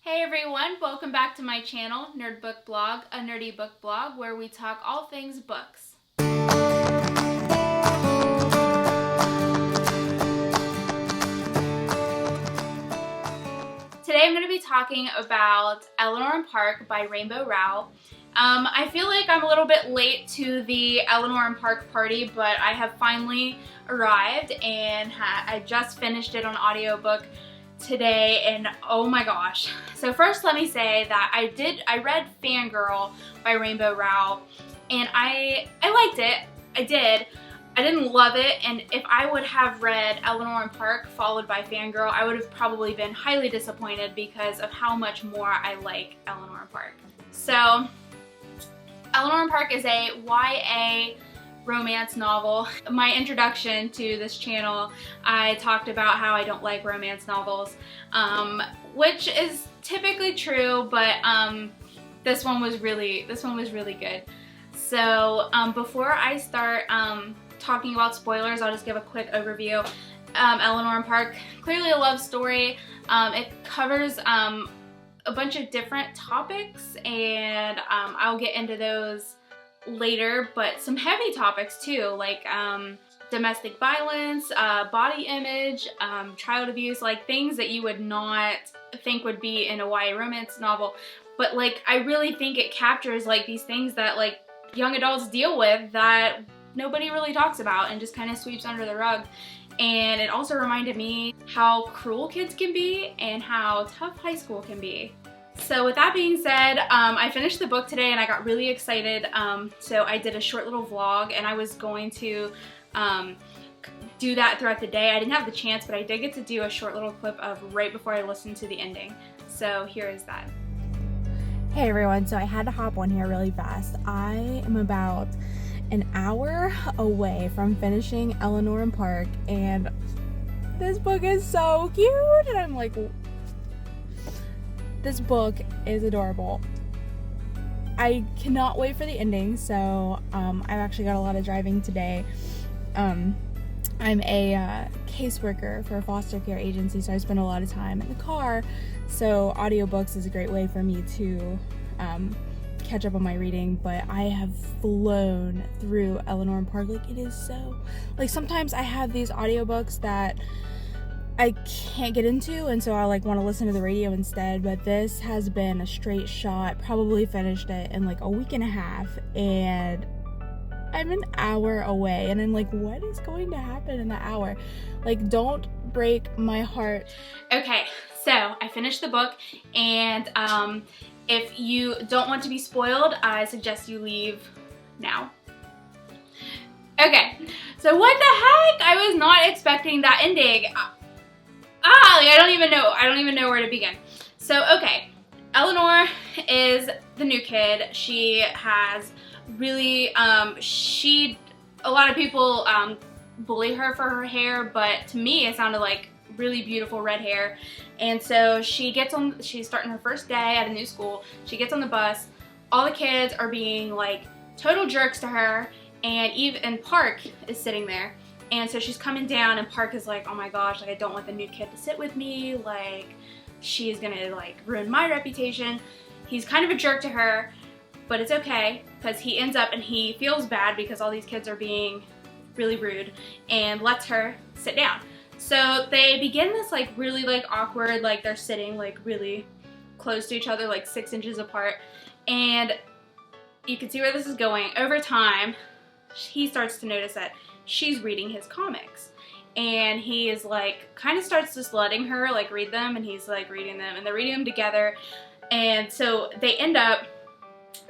Hey everyone, welcome back to my channel, Nerdbook Blog, a nerdy book blog where we talk all things books. Today I'm going to be talking about Eleanor and Park by Rainbow Rowell. I feel like I'm a little bit late to the Eleanor and Park party, but I have finally arrived and I just finished it on audiobook today, and oh my gosh. So first let me say that I read Fangirl by Rainbow Rowell, and I liked it. I didn't love it, and if I would have read Eleanor and Park followed by Fangirl, I would have probably been highly disappointed because of how much more I like Eleanor and Park. So Eleanor and Park is a YA romance novel. My introduction to this channel, I talked about how I don't like romance novels, which is typically true, but this one was really good. So before I start talking about spoilers, I'll just give a quick overview. Eleanor and Park, clearly a love story. It covers a bunch of different topics, and I'll get into those later, but some heavy topics too, like domestic violence, body image, child abuse, like things that you would not think would be in a YA romance novel. But like, I really think it captures like these things that like young adults deal with that nobody really talks about and just kind of sweeps under the rug. And it also reminded me how cruel kids can be and how tough high school can be. So with that being said, I finished the book today and I got really excited. So I did a short little vlog, and I was going to do that throughout the day. I didn't have the chance, but I did get to do a short little clip of right before I listened to the ending. So here is that. Hey everyone, so I had to hop on here really fast. I am about an hour away from finishing Eleanor and Park, and this book is so cute, and I'm like, this book is adorable. I cannot wait for the ending. So I've actually got a lot of driving today. I'm a caseworker for a foster care agency, so I spend a lot of time in the car. So audiobooks is a great way for me to catch up on my reading, but I have flown through Eleanor and Park. Like, it is so, like, sometimes I have these audiobooks that I can't get into, and so I like want to listen to the radio instead, but this has been a straight shot. Probably finished it in like a week and a half, and I'm an hour away, and I'm like, what is going to happen in the hour? Like, don't break my heart. Okay, so I finished the book, and if you don't want to be spoiled, I suggest you leave now. Okay, so what the heck? I was not expecting that ending. I don't even know where to begin. So, okay, Eleanor is the new kid. She has really, a lot of people bully her for her hair, but to me it sounded like really beautiful red hair. And so she's starting her first day at a new school. She gets on the bus. All the kids are being like total jerks to her, and Park is sitting there. And so she's coming down, and Park is like, oh my gosh, like, I don't want the new kid to sit with me, like, she's gonna like ruin my reputation. He's kind of a jerk to her, but it's okay, because he ends up and he feels bad because all these kids are being really rude, and lets her sit down. So they begin this like really like awkward, like they're sitting like really close to each other, like 6 inches apart, and you can see where this is going. Over time, he starts to notice that she's reading his comics, and he is like kind of starts just letting her like read them, and he's like reading them, and they're reading them together. And so they end up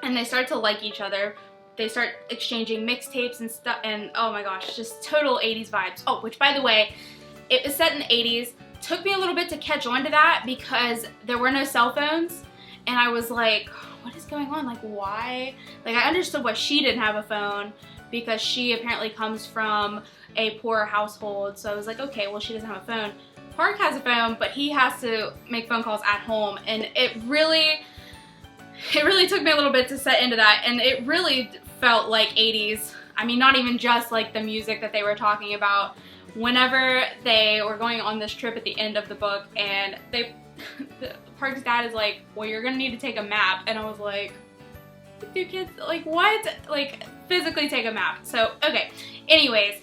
and they start to like each other. They start exchanging mixtapes and stuff, and oh my gosh, just total 80s vibes. Oh, which by the way, it was set in the 80s. Took me a little bit to catch on to that because there were no cell phones, and I was like, what is going on? Like, why? Like, I understood why she didn't have a phone, because she apparently comes from a poor household. So I was like, okay, well, she doesn't have a phone. Park has a phone, but he has to make phone calls at home, and it really took me a little bit to set into that, and it really felt like 80s. I mean, not even just like the music that they were talking about. Whenever they were going on this trip at the end of the book, and Park's dad is like, well, you're gonna need to take a map. And I was like, do kids, like, what? Like, physically take a map. So, okay. Anyways,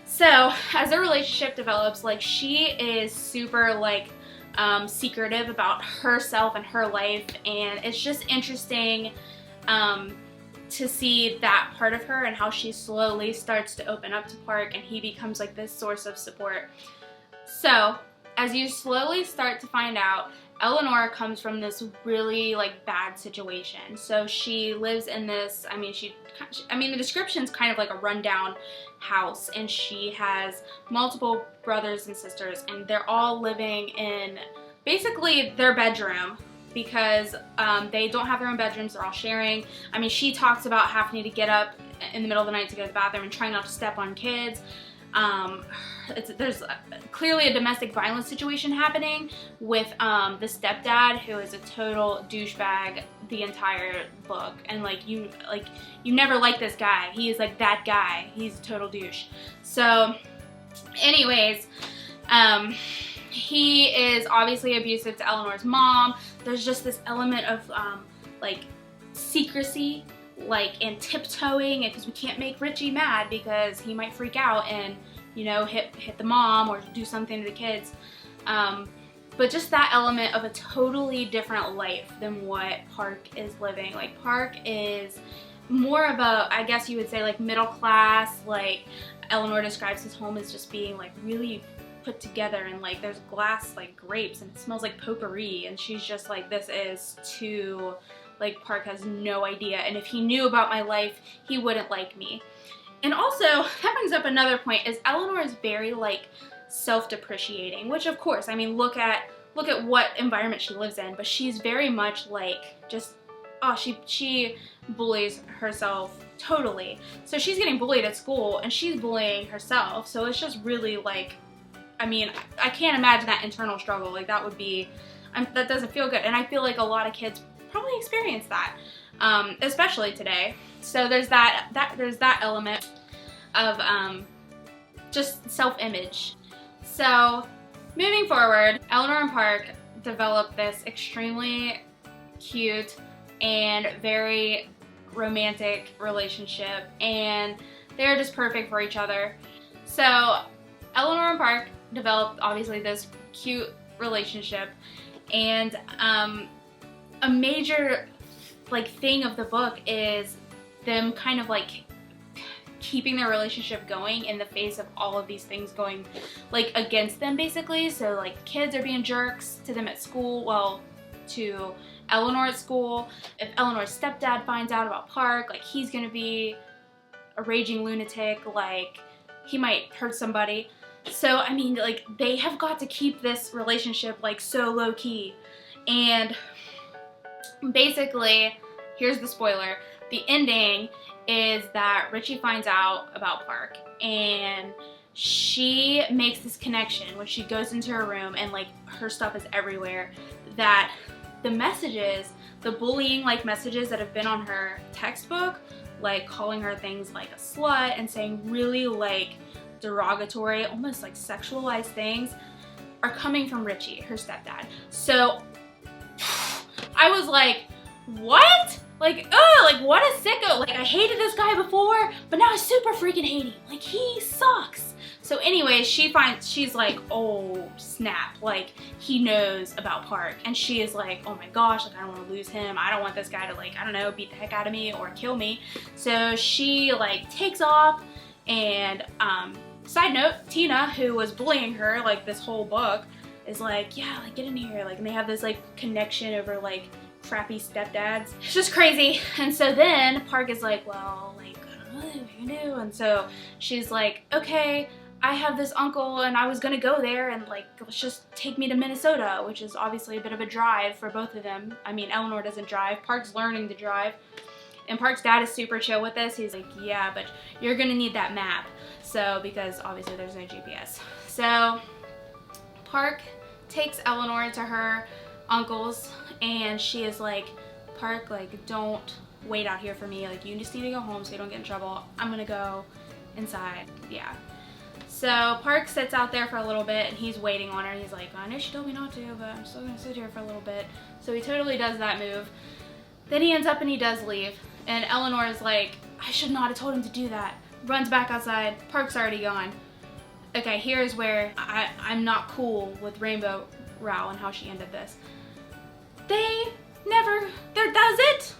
so as their relationship develops, like, she is super, like, secretive about herself and her life, and it's just interesting to see that part of her and how she slowly starts to open up to Park, and he becomes like this source of support. So as you slowly start to find out, Eleanor comes from this really like bad situation. So she lives in this, I mean the description's kind of like a rundown house, and she has multiple brothers and sisters, and they're all living in basically their bedroom because they don't have their own bedrooms, they're all sharing. I mean, she talks about having to get up in the middle of the night to go to the bathroom and trying not to step on kids. There's clearly a domestic violence situation happening with the stepdad, who is a total douchebag the entire book, and you never like this guy. He is like that guy. He's a total douche. So anyways, he is obviously abusive to Eleanor's mom. There's just this element of like secrecy, like, and tiptoeing, because we can't make Richie mad because he might freak out and, you know, hit the mom or do something to the kids. But just that element of a totally different life than what Park is living. Like, Park is more of a, I guess you would say, like, middle class. Like, Eleanor describes his home as just being like really put together, and like there's glass like grapes and it smells like potpourri, and she's just like, this is too, like, Park has no idea, and if he knew about my life he wouldn't like me. And also that brings up another point, is Eleanor is very like self-depreciating, which of course, I mean, look at what environment she lives in, but she's very much like just, oh, she bullies herself totally. So she's getting bullied at school and she's bullying herself, so it's just really like, I mean, I can't imagine that internal struggle. Like, that would be, that doesn't feel good. And I feel like a lot of kids probably experience that, especially today. So there's that element of just self-image. So moving forward, Eleanor and Park develop this extremely cute and very romantic relationship, and they're just perfect for each other. So Eleanor and Park developed obviously this cute relationship, and a major like thing of the book is them kind of like keeping their relationship going in the face of all of these things going like against them, basically. So like kids are being jerks to them at school, well, to Eleanor at school. If Eleanor's stepdad finds out about Park, like, he's gonna be a raging lunatic, like he might hurt somebody. So I mean, like, they have got to keep this relationship like so low key. And basically, here's the spoiler, the ending is that Richie finds out about Park, and she makes this connection when she goes into her room and like her stuff is everywhere, that the messages, the bullying like messages that have been on her textbook, like calling her things like a slut and saying really like derogatory, almost like sexualized things, are coming from Richie, her stepdad. So I was like, what? Like, oh, like, what a sicko. Like, I hated this guy before, but now I super freaking hate him. Like, he sucks. So anyway, she's like, oh snap, like, he knows about Park, and she is like, oh my gosh, like, I don't want to lose him. I don't want this guy to, like, I don't know, beat the heck out of me or kill me. So she like takes off, and side note, Tina, who was bullying her like this whole book, is like, yeah, like, get in here, like, and they have this like connection over like crappy stepdads. It's just crazy. And so then Park is like, well, like, I don't know what you do. And so she's like, okay, I have this uncle and I was gonna go there, and like, let's just take me to Minnesota, which is obviously a bit of a drive for both of them. I mean, Eleanor doesn't drive, Park's learning to drive, and Park's dad is super chill with this. He's like, yeah, but you're gonna need that map. So, because obviously there's no GPS. So Park takes Eleanor to her uncle's, and she is like, Park, like, don't wait out here for me. Like, you just need to go home so you don't get in trouble. I'm gonna go inside. Yeah. So Park sits out there for a little bit and he's waiting on her. He's like, I know she told me not to, but I'm still gonna sit here for a little bit. So he totally does that move. Then he ends up and he does leave. And Eleanor is like, I should not have told him to do that. Runs back outside. Park's already gone. Okay, here's where I'm not cool with Rainbow Rowell and how she ended this. That's it.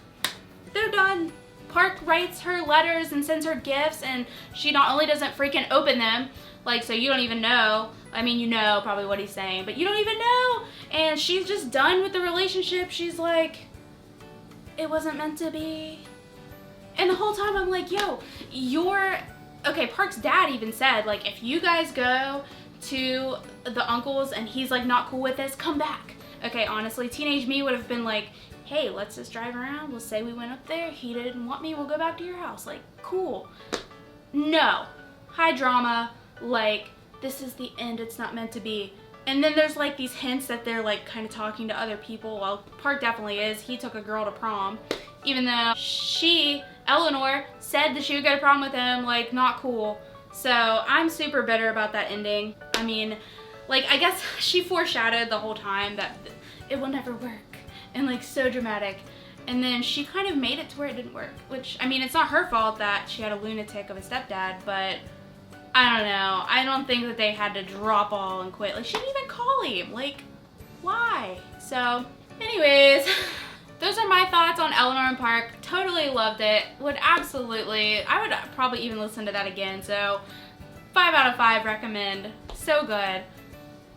They're done. Park writes her letters and sends her gifts, and she not only doesn't freaking open them, like, so you don't even know. I mean, you know probably what he's saying, but you don't even know. And she's just done with the relationship. She's like, it wasn't meant to be. And the whole time I'm like, yo, okay, Park's dad even said, like, if you guys go to the uncle's and he's like not cool with this, come back. Okay, honestly, teenage me would have been like, hey, let's just drive around. We'll say we went up there. He didn't want me. We'll go back to your house. Like, cool. No. High drama. Like, this is the end. It's not meant to be. And then there's like these hints that they're like kind of talking to other people. Well, Park definitely is. He took a girl to prom. Even though Eleanor, said that she would go to prom with him. Like, not cool. So I'm super bitter about that ending. I mean, like, I guess she foreshadowed the whole time that it will never work. And like so dramatic. And then she kind of made it to where it didn't work. Which, I mean, it's not her fault that she had a lunatic of a stepdad, but I don't know. I don't think that they had to drop all and quit. Like, she didn't even call him. Like, why? So, anyways, those are my thoughts on Eleanor and Park. Totally loved it. I would probably even listen to that again. So, 5 out of 5 recommend. So good.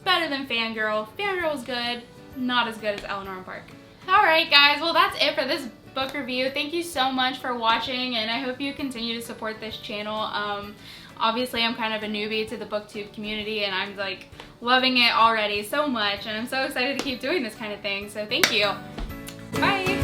Better than Fangirl. Fangirl was good. Not as good as Eleanor and Park. Alright guys, well that's it for this book review. Thank you so much for watching, and I hope you continue to support this channel. Obviously I'm kind of a newbie to the booktube community, and I'm like loving it already so much, and I'm so excited to keep doing this kind of thing, so thank you. Bye!